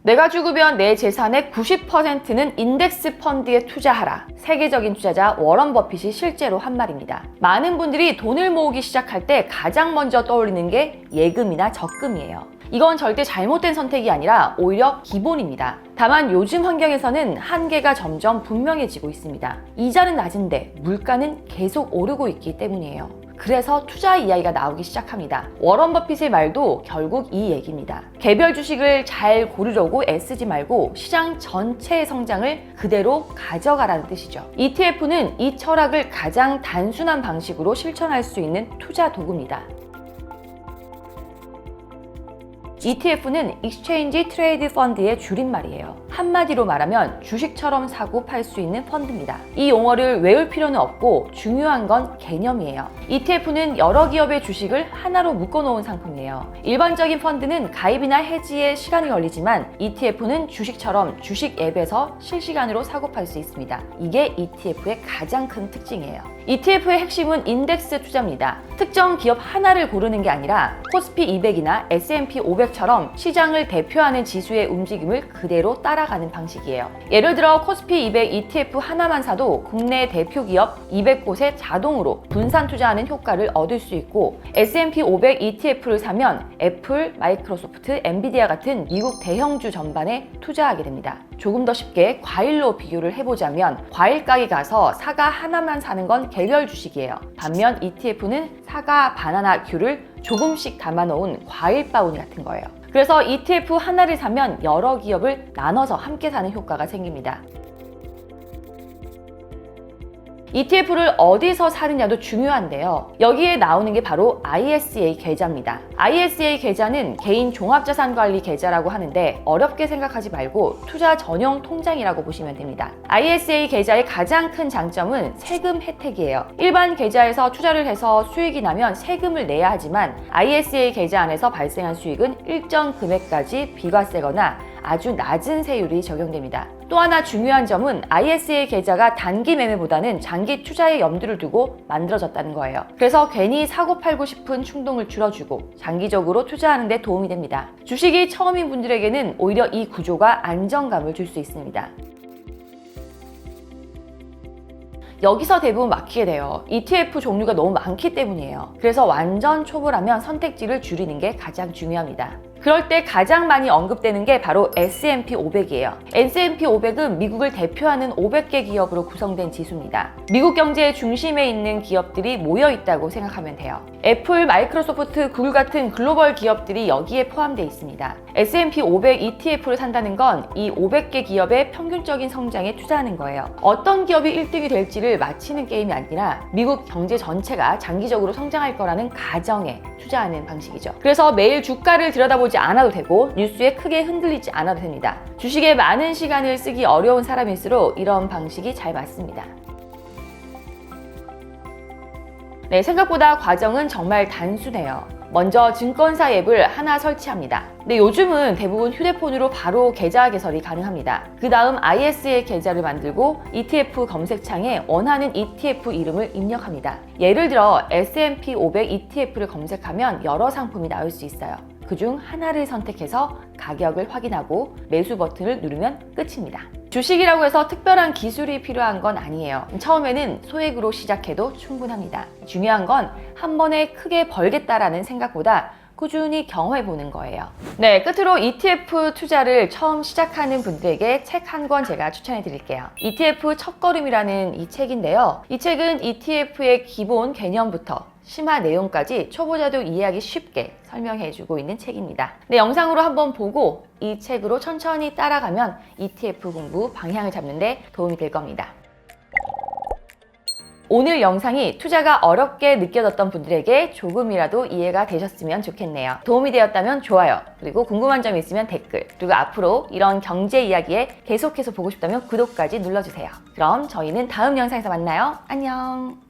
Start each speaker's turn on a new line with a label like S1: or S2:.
S1: 내가 죽으면 내 재산의 90%는 인덱스 펀드에 투자하라. 세계적인 투자자 워런 버핏이 실제로 한 말입니다. 많은 분들이 돈을 모으기 시작할 때 가장 먼저 떠올리는 게 예금이나 적금이에요. 이건 절대 잘못된 선택이 아니라 오히려 기본입니다. 다만 요즘 환경에서는 한계가 점점 분명해지고 있습니다. 이자는 낮은데 물가는 계속 오르고 있기 때문이에요. 그래서 투자 이야기가 나오기 시작합니다. 워런 버핏의 말도 결국 이 얘기입니다. 개별 주식을 잘 고르려고 애쓰지 말고 시장 전체의 성장을 그대로 가져가라는 뜻이죠. ETF는 이 철학을 가장 단순한 방식으로 실천할 수 있는 투자 도구입니다. ETF는 Exchange Trade Fund의 줄임말이에요. 한마디로 말하면 주식처럼 사고 팔 수 있는 펀드입니다. 이 용어를 외울 필요는 없고 중요한 건 개념이에요. ETF는 여러 기업의 주식을 하나로 묶어놓은 상품이에요. 일반적인 펀드는 가입이나 해지에 시간이 걸리지만 ETF는 주식처럼 주식 앱에서 실시간으로 사고 팔 수 있습니다. 이게 ETF의 가장 큰 특징이에요. ETF의 핵심은 인덱스 투자입니다. 특정 기업 하나를 고르는 게 아니라 코스피 200이나 S&P 500처럼 시장을 대표하는 지수의 움직임을 그대로 따라가는 방식이에요. 예를 들어 코스피 200 ETF 하나만 사도 국내 대표 기업 200곳에 자동으로 분산 투자하는 효과를 얻을 수 있고 S&P 500 ETF를 사면 애플, 마이크로소프트, 엔비디아 같은 미국 대형주 전반에 투자하게 됩니다. 조금 더 쉽게 과일로 비교를 해보자면 과일 가게 가서 사과 하나만 사는 건 개별 주식이에요. 반면 ETF는 사과, 바나나, 귤을 조금씩 담아놓은 과일 바구니 같은 거예요. 그래서 ETF 하나를 사면 여러 기업을 나눠서 함께 사는 효과가 생깁니다. ETF를 어디서 사느냐도 중요한데요. 여기에 나오는 게 바로 ISA 계좌입니다. ISA 계좌는 개인 종합자산관리 계좌라고 하는데 어렵게 생각하지 말고 투자 전용 통장이라고 보시면 됩니다. ISA 계좌의 가장 큰 장점은 세금 혜택이에요. 일반 계좌에서 투자를 해서 수익이 나면 세금을 내야 하지만 ISA 계좌 안에서 발생한 수익은 일정 금액까지 비과세거나 아주 낮은 세율이 적용됩니다. 또 하나 중요한 점은 ISA 계좌가 단기 매매보다는 장기 투자에 염두를 두고 만들어졌다는 거예요. 그래서 괜히 사고 팔고 싶은 충동을 줄여주고 장기적으로 투자하는 데 도움이 됩니다. 주식이 처음인 분들에게는 오히려 이 구조가 안정감을 줄 수 있습니다. 여기서 대부분 막히게 돼요. ETF 종류가 너무 많기 때문이에요. 그래서 완전 초보라면 선택지를 줄이는 게 가장 중요합니다. 그럴 때 가장 많이 언급되는 게 바로 S&P 500이에요. S&P 500은 미국을 대표하는 500개 기업으로 구성된 지수입니다. 미국 경제의 중심에 있는 기업들이 모여 있다고 생각하면 돼요. 애플, 마이크로소프트, 구글 같은 글로벌 기업들이 여기에 포함되어 있습니다. S&P 500 ETF를 산다는 건 이 500개 기업의 평균적인 성장에 투자하는 거예요. 어떤 기업이 1등이 될지를 맞히는 게임이 아니라 미국 경제 전체가 장기적으로 성장할 거라는 가정에 투자하는 방식이죠. 그래서 매일 주가를 들여다보지 않아도 되고 뉴스에 크게 흔들리지 않아도 됩니다. 주식에 많은 시간을 쓰기 어려운 사람일수록 이런 방식이 잘 맞습니다. 네, 생각보다 과정은 정말 단순해요. 먼저 증권사 앱을 하나 설치합니다. 근데 요즘은 대부분 휴대폰으로 바로 계좌 개설이 가능합니다. 그 다음 ISA 계좌를 만들고 ETF 검색창에 원하는 ETF 이름을 입력합니다. 예를 들어 S&P 500 ETF를 검색하면 여러 상품이 나올 수 있어요. 그중 하나를 선택해서 가격을 확인하고 매수 버튼을 누르면 끝입니다. 주식이라고 해서 특별한 기술이 필요한 건 아니에요. 처음에는 소액으로 시작해도 충분합니다. 중요한 건 한 번에 크게 벌겠다라는 생각보다 꾸준히 경험해보는 거예요. 네, 끝으로 ETF 투자를 처음 시작하는 분들에게 책 한 권 제가 추천해 드릴게요. ETF 첫걸음이라는 이 책인데요. 이 책은 ETF의 기본 개념부터 심화 내용까지 초보자도 이해하기 쉽게 설명해주고 있는 책입니다. 네, 영상으로 한번 보고 이 책으로 천천히 따라가면 ETF 공부 방향을 잡는 데 도움이 될 겁니다. 오늘 영상이 투자가 어렵게 느껴졌던 분들에게 조금이라도 이해가 되셨으면 좋겠네요. 도움이 되었다면 좋아요, 그리고 궁금한 점 있으면 댓글, 그리고 앞으로 이런 경제 이야기에 계속해서 보고 싶다면 구독까지 눌러주세요. 그럼 저희는 다음 영상에서 만나요. 안녕.